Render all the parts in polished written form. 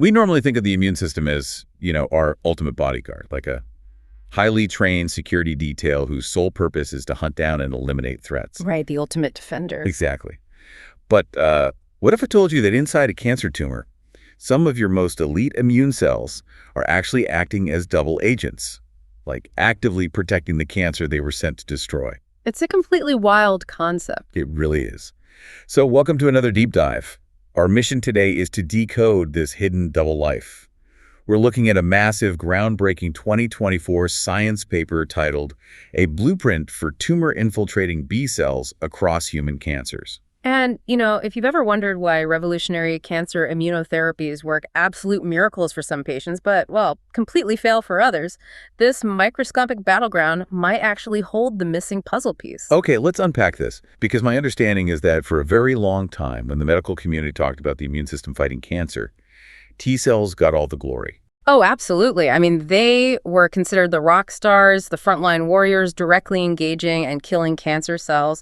We normally think of the immune system as, our ultimate bodyguard, like a highly trained security detail whose sole purpose is to hunt down and eliminate threats. Right, the ultimate defender. Exactly. But what if I told you that inside a cancer tumor, some of your most elite immune cells are actually acting as double agents, like actively protecting the cancer they were sent to destroy? It's a completely wild concept. It really is. So welcome to another deep dive. Our mission today is to decode this hidden double life. We're looking at a massive, groundbreaking 2024 science paper titled A Blueprint for Tumor-Infiltrating B Cells Across Human Cancers. And, if you've ever wondered why revolutionary cancer immunotherapies work absolute miracles for some patients, but, completely fail for others, this microscopic battleground might actually hold the missing puzzle piece. Okay, let's unpack this, because my understanding is that for a very long time, when the medical community talked about the immune system fighting cancer, T cells got all the glory. Oh, absolutely. I mean, they were considered the rock stars, the frontline warriors directly engaging and killing cancer cells.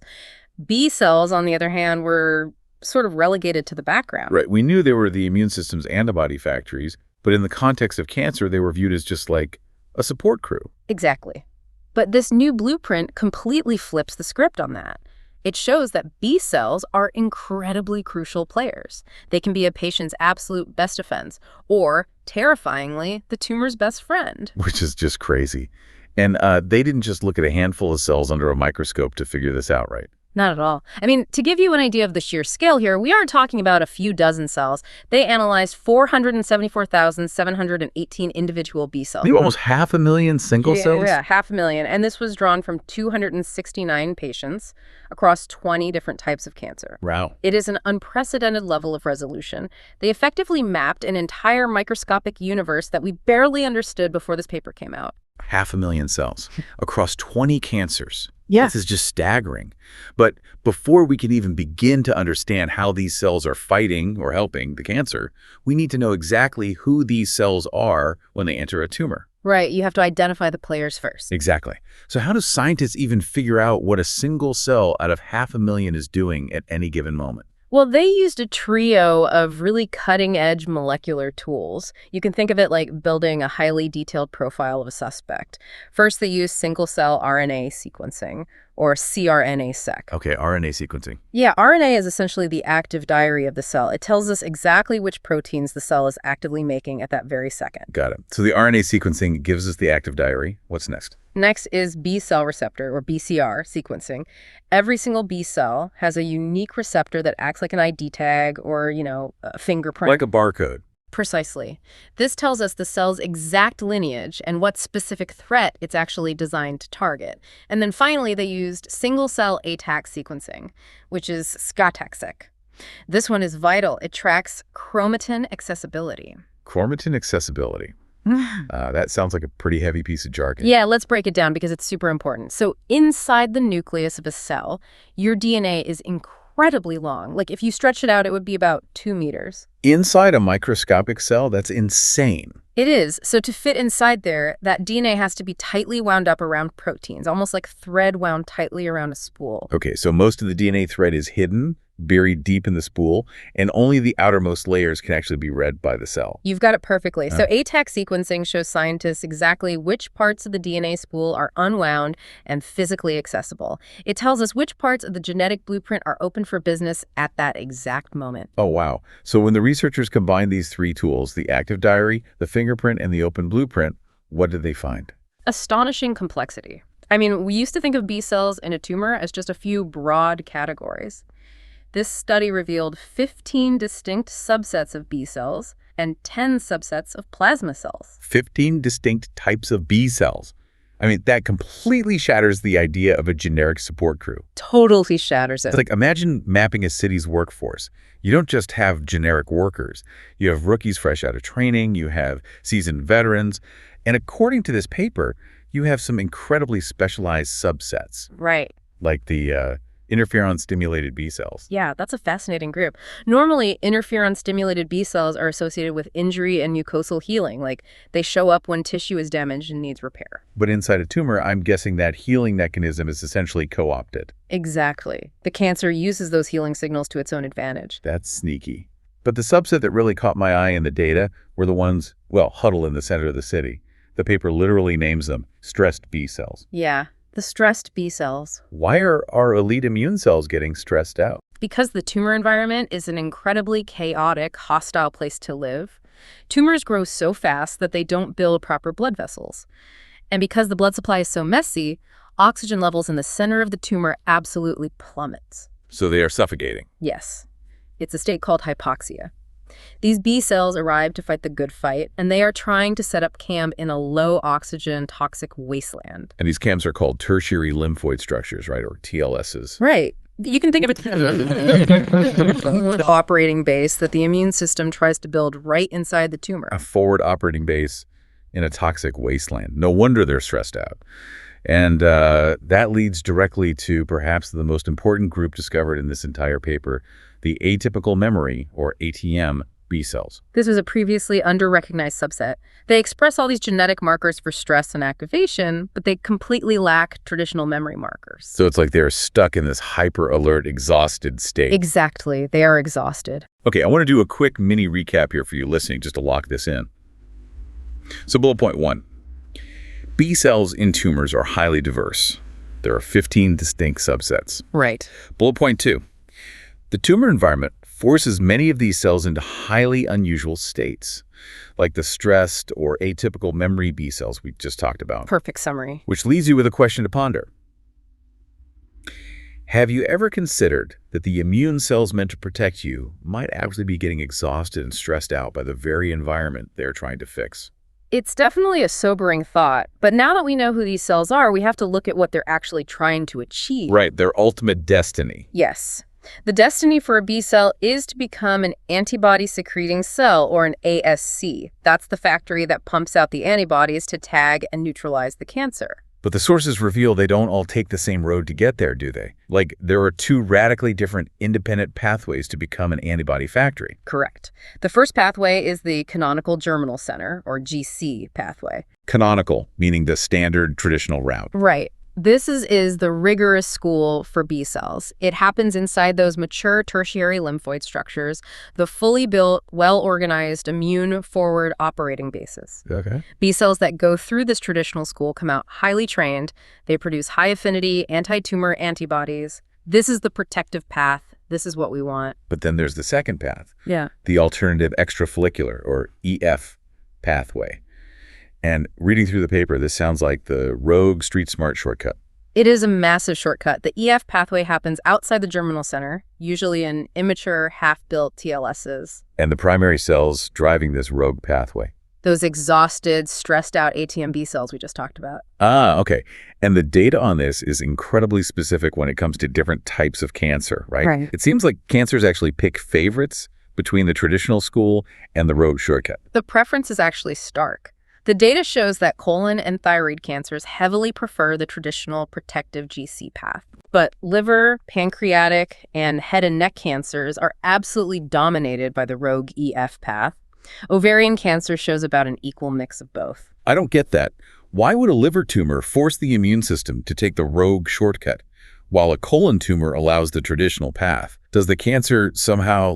B cells, on the other hand, were sort of relegated to the background. Right. We knew they were the immune system's antibody factories, but in the context of cancer, they were viewed as just like a support crew. Exactly. But this new blueprint completely flips the script on that. It shows that B cells are incredibly crucial players. They can be a patient's absolute best defense, or, terrifyingly, the tumor's best friend. Which is just crazy. And they didn't just look at a handful of cells under a microscope to figure this out, right? Not at all. I mean, to give you an idea of the sheer scale here, we aren't talking about a few dozen cells. They analyzed 474,718 individual B cells. Almost 500,000 single cells? Yeah, 500,000. And this was drawn from 269 patients across 20 different types of cancer. Wow. It is an unprecedented level of resolution. They effectively mapped an entire microscopic universe that we barely understood before this paper came out. 500,000 cells across 20 cancers. Yeah. This is just staggering. But before we can even begin to understand how these cells are fighting or helping the cancer, we need to know exactly who these cells are when they enter a tumor. Right. You have to identify the players first. Exactly. So how do scientists even figure out what a single cell out of 500,000 is doing at any given moment? Well, they used a trio of really cutting-edge molecular tools. You can think of it like building a highly detailed profile of a suspect. First, they used single-cell RNA sequencing, or cRNA-seq. Okay, RNA sequencing. Yeah, RNA is essentially the active diary of the cell. It tells us exactly which proteins the cell is actively making at that very second. Got it. So the RNA sequencing gives us the active diary. What's next? Next is B-cell receptor, or BCR, sequencing. Every single B cell has a unique receptor that acts like an ID tag or, a fingerprint. Like a barcode. Precisely. This tells us the cell's exact lineage and what specific threat it's actually designed to target. And then finally, they used single-cell ATAC sequencing, which is SCATAC-seq. This one is vital. It tracks chromatin accessibility. Chromatin accessibility. That sounds like a pretty heavy piece of jargon. Yeah, let's break it down because it's super important. So inside the nucleus of a cell, your DNA is incredibly long. Like if you stretch it out, it would be about 2 meters. Inside a microscopic cell? That's insane. It is. So to fit inside there, that DNA has to be tightly wound up around proteins, almost like thread wound tightly around a spool. Okay, so most of the DNA thread is hidden, buried deep in the spool, and only the outermost layers can actually be read by the cell. You've got it perfectly. So ATAC sequencing shows scientists exactly which parts of the DNA spool are unwound and physically accessible. It tells us which parts of the genetic blueprint are open for business at that exact moment. Oh, wow. So when the researchers combined these three tools, the active diary, the fingerprint, and the open blueprint, what did they find? Astonishing complexity. I mean, we used to think of B cells in a tumor as just a few broad categories. This study revealed 15 distinct subsets of B cells and 10 subsets of plasma cells. 15 distinct types of B cells. I mean, that completely shatters the idea of a generic support crew. Totally shatters it. It's like, imagine mapping a city's workforce. You don't just have generic workers. You have rookies fresh out of training. You have seasoned veterans. And according to this paper, you have some incredibly specialized subsets. Right. Like the interferon-stimulated B cells. Yeah, that's a fascinating group. Normally, interferon-stimulated B cells are associated with injury and mucosal healing, like they show up when tissue is damaged and needs repair. But inside a tumor, I'm guessing that healing mechanism is essentially co-opted. Exactly. The cancer uses those healing signals to its own advantage. That's sneaky. But the subset that really caught my eye in the data were the ones, well, huddled in the center of the city. The paper literally names them stressed B cells. Yeah, the stressed B cells. Why are our elite immune cells getting stressed out? Because the tumor environment is an incredibly chaotic, hostile place to live. Tumors grow so fast that they don't build proper blood vessels. And because the blood supply is so messy, oxygen levels in the center of the tumor absolutely plummets. So they are suffocating. Yes. It's a state called hypoxia. These B cells arrive to fight the good fight, and they are trying to set up camp in a low-oxygen, toxic wasteland. And these camps are called tertiary lymphoid structures, right, or TLSs. Right. You can think of it as the operating base that the immune system tries to build right inside the tumor. A forward operating base in a toxic wasteland. No wonder they're stressed out. And that leads directly to perhaps the most important group discovered in this entire paper, the atypical memory, or ATM, B cells. This was a previously under-recognized subset. They express all these genetic markers for stress and activation, but they completely lack traditional memory markers. So it's like they're stuck in this hyper-alert, exhausted state. Exactly. They are exhausted. Okay, I want to do a quick mini recap here for you listening, just to lock this in. So bullet point 1. B cells in tumors are highly diverse. There are 15 distinct subsets. Right. Bullet point 2. The tumor environment forces many of these cells into highly unusual states, like the stressed or atypical memory B cells we just talked about. Perfect summary. Which leaves you with a question to ponder. Have you ever considered that the immune cells meant to protect you might actually be getting exhausted and stressed out by the very environment they're trying to fix? It's definitely a sobering thought, but now that we know who these cells are, we have to look at what they're actually trying to achieve. Right, their ultimate destiny. Yes. The destiny for a B cell is to become an antibody-secreting cell, or an ASC. That's the factory that pumps out the antibodies to tag and neutralize the cancer. But the sources reveal they don't all take the same road to get there, do they? Like, there are two radically different independent pathways to become an antibody factory. Correct. The first pathway is the canonical germinal center, or GC pathway. Canonical, meaning the standard traditional route. Right. This is the rigorous school for B cells. It happens inside those mature tertiary lymphoid structures, the fully built, well-organized, immune-forward operating bases. Okay. B cells that go through this traditional school come out highly trained. They produce high-affinity anti-tumor antibodies. This is the protective path. This is what we want. But then there's the second path. Yeah. The alternative extrafollicular, or EF, pathway. And reading through the paper, this sounds like the rogue street-smart shortcut. It is a massive shortcut. The EF pathway happens outside the germinal center, usually in immature, half-built TLSs. And the primary cells driving this rogue pathway. Those exhausted, stressed-out ATM B cells we just talked about. Ah, okay. And the data on this is incredibly specific when it comes to different types of cancer, right? Right. It seems like cancers actually pick favorites between the traditional school and the rogue shortcut. The preference is actually stark. The data shows that colon and thyroid cancers heavily prefer the traditional protective GC path. But liver, pancreatic, and head and neck cancers are absolutely dominated by the rogue EF path. Ovarian cancer shows about an equal mix of both. I don't get that. Why would a liver tumor force the immune system to take the rogue shortcut, while a colon tumor allows the traditional path? Does the cancer somehow,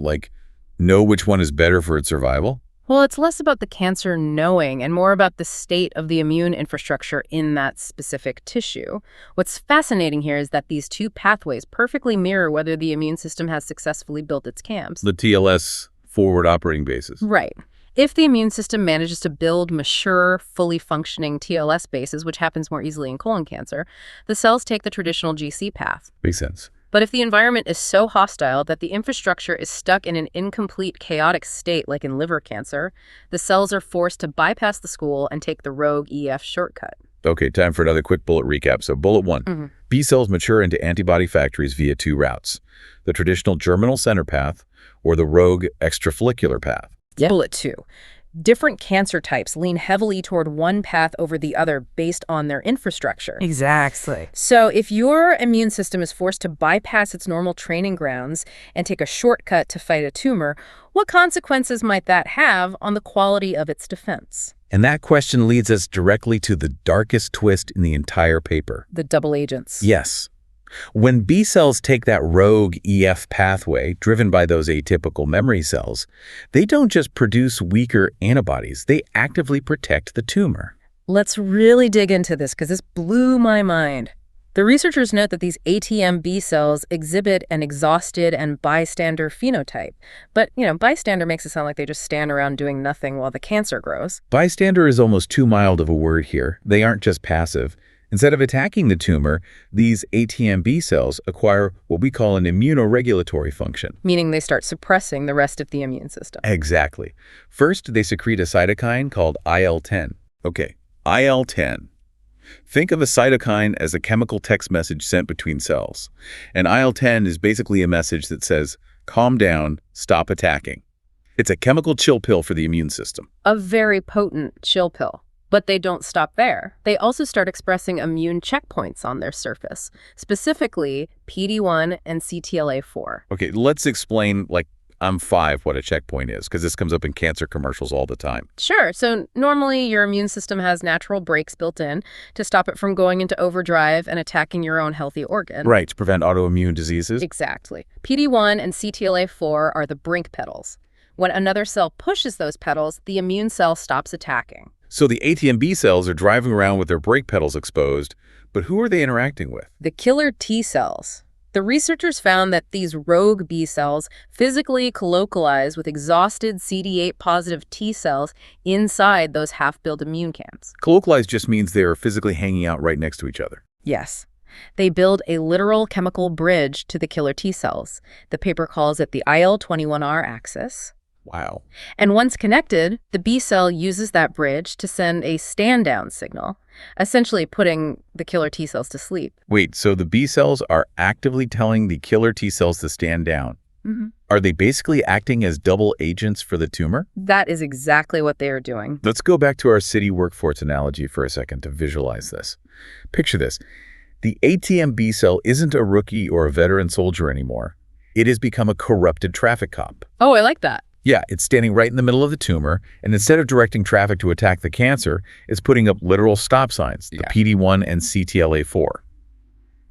know which one is better for its survival? Well, it's less about the cancer knowing and more about the state of the immune infrastructure in that specific tissue. What's fascinating here is that these two pathways perfectly mirror whether the immune system has successfully built its camps. The TLS forward operating bases. Right. If the immune system manages to build mature, fully functioning TLS bases, which happens more easily in colon cancer, the cells take the traditional GC path. Makes sense. But if the environment is so hostile that the infrastructure is stuck in an incomplete, chaotic state like in liver cancer, the cells are forced to bypass the school and take the rogue EF shortcut. Okay, time for another quick bullet recap. So bullet 1, B cells mature into antibody factories via two routes, the traditional germinal center path or the rogue extrafollicular path. Yeah. Bullet 2. Different cancer types lean heavily toward one path over the other based on their infrastructure. Exactly. So if your immune system is forced to bypass its normal training grounds and take a shortcut to fight a tumor, what consequences might that have on the quality of its defense? And that question leads us directly to the darkest twist in the entire paper. The double agents. Yes. When B cells take that rogue EF pathway driven by those atypical memory cells, they don't just produce weaker antibodies, they actively protect the tumor. Let's really dig into this because this blew my mind. The researchers note that these ATM-B cells exhibit an exhausted and bystander phenotype. But, bystander makes it sound like they just stand around doing nothing while the cancer grows. Bystander is almost too mild of a word here. They aren't just passive. Instead of attacking the tumor, these ATM-B cells acquire what we call an immunoregulatory function. Meaning they start suppressing the rest of the immune system. Exactly. First, they secrete a cytokine called IL-10. Okay, IL-10. Think of a cytokine as a chemical text message sent between cells. And IL-10 is basically a message that says, calm down, stop attacking. It's a chemical chill pill for the immune system. A very potent chill pill. But they don't stop there. They also start expressing immune checkpoints on their surface, specifically PD-1 and CTLA-4. Okay, let's explain, I'm 5, what a checkpoint is, because this comes up in cancer commercials all the time. Sure. So normally your immune system has natural brakes built in to stop it from going into overdrive and attacking your own healthy organ. Right, to prevent autoimmune diseases. Exactly. PD-1 and CTLA-4 are the brake pedals. When another cell pushes those pedals, the immune cell stops attacking. So the ATM-B cells are driving around with their brake pedals exposed, but who are they interacting with? The killer T cells. The researchers found that these rogue B cells physically colocalize with exhausted CD8-positive T cells inside those half-built immune camps. Colocalize just means they are physically hanging out right next to each other. Yes. They build a literal chemical bridge to the killer T cells. The paper calls it the IL-21R axis. Wow. And once connected, the B cell uses that bridge to send a stand-down signal, essentially putting the killer T cells to sleep. Wait, so the B cells are actively telling the killer T cells to stand down? Mm-hmm. Are they basically acting as double agents for the tumor? That is exactly what they are doing. Let's go back to our city workforce analogy for a second to visualize this. Picture this. The ATM-B cell isn't a rookie or a veteran soldier anymore. It has become a corrupted traffic cop. Oh, I like that. Yeah, it's standing right in the middle of the tumor, and instead of directing traffic to attack the cancer, it's putting up literal stop signs, the PD-1 and CTLA-4.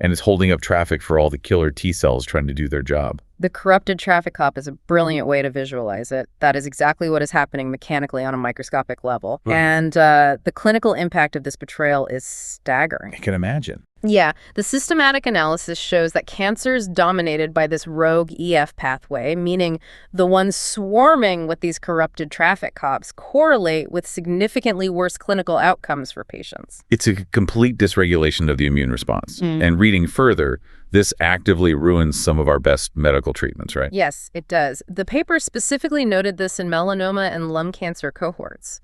And it's holding up traffic for all the killer T cells trying to do their job. The corrupted traffic cop is a brilliant way to visualize it. That is exactly what is happening mechanically on a microscopic level. Right. And the clinical impact of this betrayal is staggering. I can imagine. Yeah, the systematic analysis shows that cancers dominated by this rogue EF pathway, meaning the ones swarming with these corrupted traffic cops, correlate with significantly worse clinical outcomes for patients. It's a complete dysregulation of the immune response. And reading further, this actively ruins some of our best medical treatments, right? Yes, it does. The paper specifically noted this in melanoma and lung cancer cohorts.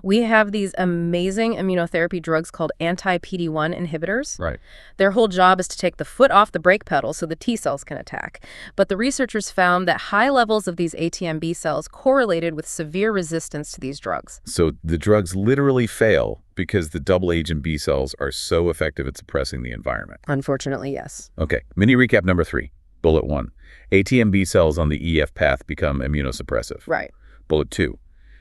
We have these amazing immunotherapy drugs called anti-PD-1 inhibitors. Right. Their whole job is to take the foot off the brake pedal so the T cells can attack. But the researchers found that high levels of these ATM-B cells correlated with severe resistance to these drugs. So the drugs literally fail because the double agent B cells are so effective at suppressing the environment. Unfortunately, yes. Okay, mini recap number 3. Bullet 1. ATM-B cells on the EF path become immunosuppressive. Right. Bullet 2.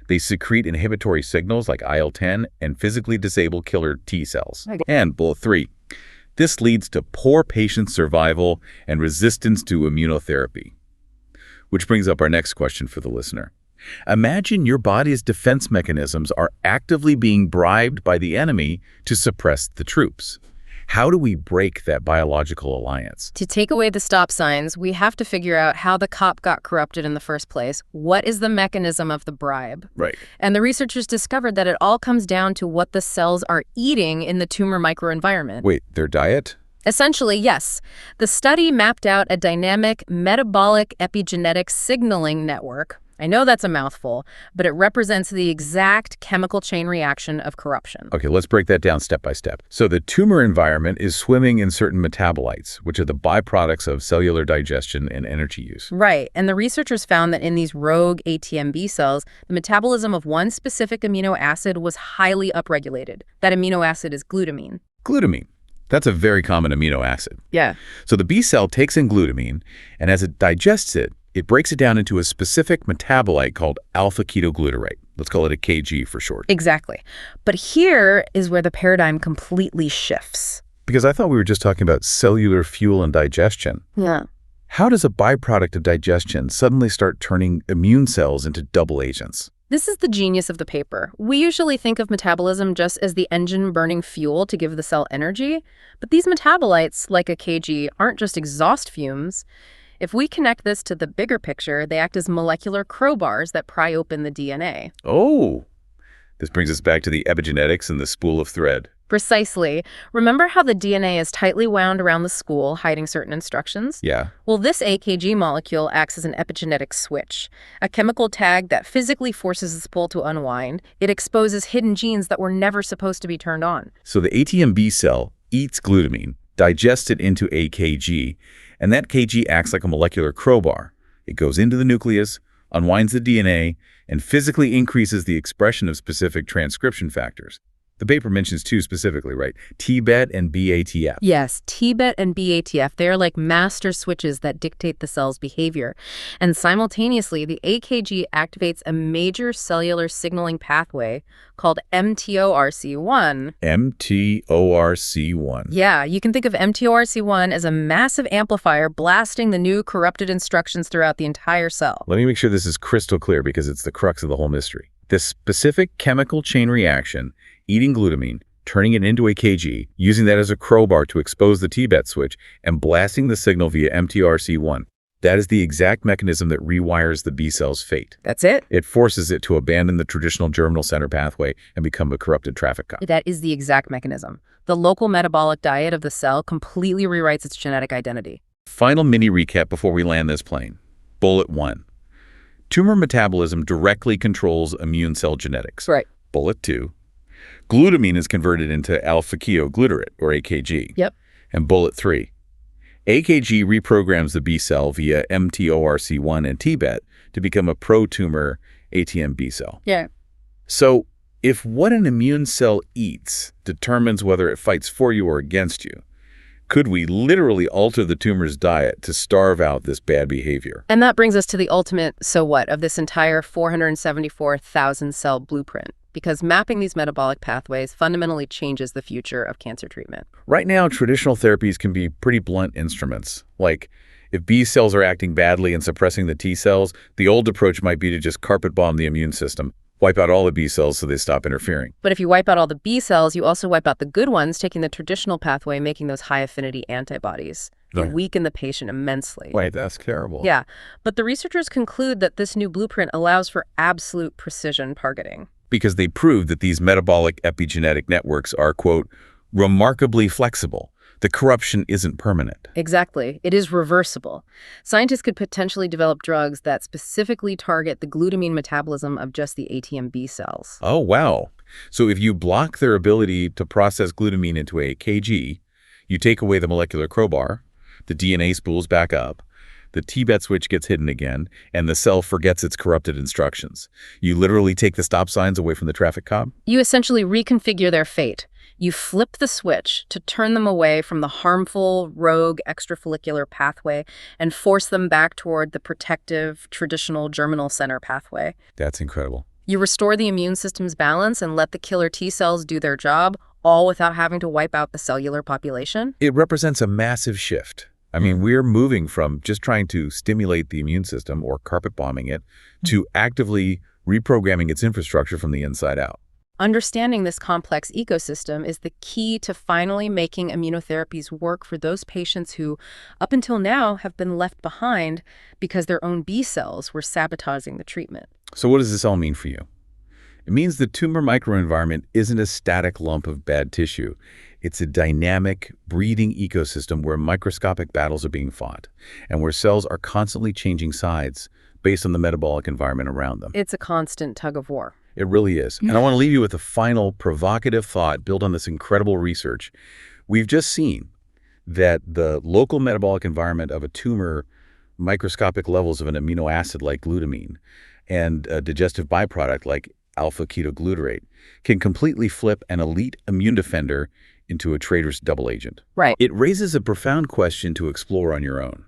They secrete inhibitory signals like IL-10 and physically disable killer T cells. Okay. And bullet 3. This leads to poor patient survival and resistance to immunotherapy. Which brings up our next question for the listener. Imagine your body's defense mechanisms are actively being bribed by the enemy to suppress the troops. How do we break that biological alliance? To take away the stop signs, we have to figure out how the cop got corrupted in the first place. What is the mechanism of the bribe? Right. And the researchers discovered that it all comes down to what the cells are eating in the tumor microenvironment. Wait, their diet? Essentially, yes. The study mapped out a dynamic metabolic-epigenetic signaling network. I know that's a mouthful, but it represents the exact chemical chain reaction of corruption. Okay, let's break that down step by step. So the tumor environment is swimming in certain metabolites, which are the byproducts of cellular digestion and energy use. Right, and the researchers found that in these rogue ATM-B cells, the metabolism of one specific amino acid was highly upregulated. That amino acid is glutamine. Glutamine. That's a very common amino acid. Yeah. So the B cell takes in glutamine, and as it digests it, it breaks it down into a specific metabolite called alpha-ketoglutarate. Let's call it a KG for short. Exactly. But here is where the paradigm completely shifts. Because I thought we were just talking about cellular fuel and digestion. Yeah. How does a byproduct of digestion suddenly start turning immune cells into double agents? This is the genius of the paper. We usually think of metabolism just as the engine burning fuel to give the cell energy, but these metabolites, like a Kg, aren't just exhaust fumes. If we connect this to the bigger picture, they act as molecular crowbars that pry open the DNA. Oh, this brings us back to the epigenetics and the spool of thread. Precisely. Remember how the DNA is tightly wound around the spool, hiding certain instructions? Yeah. Well, this AKG molecule acts as an epigenetic switch, a chemical tag that physically forces the spool to unwind. It exposes hidden genes that were never supposed to be turned on. So the ATMB cell eats glutamine, digests it into AKG, and that Kg acts like a molecular crowbar. It goes into the nucleus, unwinds the DNA, and physically increases the expression of specific transcription factors. The paper mentions two specifically, right? TBET and BATF. Yes, TBET and BATF, they're like master switches that dictate the cell's behavior. And simultaneously, the AKG activates a major cellular signaling pathway called mTORC1. mTORC1. Yeah, you can think of mTORC1 as a massive amplifier blasting the new corrupted instructions throughout the entire cell. Let me make sure this is crystal clear because it's the crux of the whole mystery. This specific chemical chain reaction, eating glutamine, turning it into AKG, using that as a crowbar to expose the TBET switch, and blasting the signal via mTORC1. That is the exact mechanism that rewires the B cell's fate. That's it? It forces it to abandon the traditional germinal center pathway and become a corrupted traffic cop. That is the exact mechanism. The local metabolic diet of the cell completely rewrites its genetic identity. Final mini recap before we land this plane. Bullet 1. Tumor metabolism directly controls immune cell genetics. Right. Bullet 2. Glutamine is converted into alpha-ketoglutarate, or AKG. Yep. And bullet 3. AKG reprograms the B cell via mTORC1 and TBET to become a pro-tumor ATM B cell. Yeah. So, if what an immune cell eats determines whether it fights for you or against you, could we literally alter the tumor's diet to starve out this bad behavior? And that brings us to the ultimate so what of this entire 474,000 cell blueprint. Because mapping these metabolic pathways fundamentally changes the future of cancer treatment. Right now, traditional therapies can be pretty blunt instruments. Like, if B cells are acting badly and suppressing the T cells, the old approach might be to just carpet bomb the immune system, wipe out all the B cells so they stop interfering. But if you wipe out all the B cells, you also wipe out the good ones, taking the traditional pathway, making those high-affinity antibodies. You weaken the patient immensely. Wait, that's terrible. Yeah, but the researchers conclude that this new blueprint allows for absolute precision targeting. Because they proved that these metabolic epigenetic networks are, quote, remarkably flexible. The corruption isn't permanent. Exactly. It is reversible. Scientists could potentially develop drugs that specifically target the glutamine metabolism of just the ATMB cells. Oh, wow. So if you block their ability to process glutamine into AKG, you take away the molecular crowbar, the DNA spools back up, the TBET switch gets hidden again, and the cell forgets its corrupted instructions. You literally take the stop signs away from the traffic cop? You essentially reconfigure their fate. You flip the switch to turn them away from the harmful, rogue extrafollicular pathway and force them back toward the protective, traditional germinal center pathway. That's incredible. You restore the immune system's balance and let the killer T cells do their job, all without having to wipe out the cellular population. It represents a massive shift. I mean, we're moving from just trying to stimulate the immune system or carpet bombing it to actively reprogramming its infrastructure from the inside out. Understanding this complex ecosystem is the key to finally making immunotherapies work for those patients who, up until now, have been left behind because their own B cells were sabotaging the treatment. So what does this all mean for you? It means the tumor microenvironment isn't a static lump of bad tissue. It's a dynamic, breathing ecosystem where microscopic battles are being fought and where cells are constantly changing sides based on the metabolic environment around them. It's a constant tug of war. It really is. And I want to leave you with a final provocative thought built on this incredible research. We've just seen that the local metabolic environment of a tumor, microscopic levels of an amino acid like glutamine, and a digestive byproduct like alpha-ketoglutarate can completely flip an elite immune defender into a traitorous double agent. Right. It raises a profound question to explore on your own.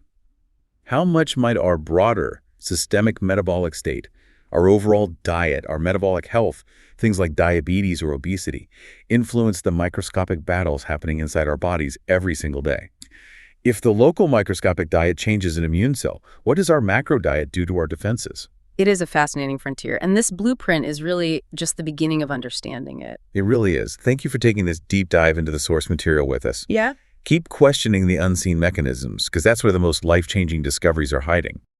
How much might our broader systemic metabolic state Our overall diet, our metabolic health, things like diabetes or obesity, influence the microscopic battles happening inside our bodies every single day. If the local microscopic diet changes an immune cell, what does our macro diet do to our defenses? It is a fascinating frontier, and this blueprint is really just the beginning of understanding it. It really is. Thank you for taking this deep dive into the source material with us. Yeah? Keep questioning the unseen mechanisms, because that's where the most life-changing discoveries are hiding.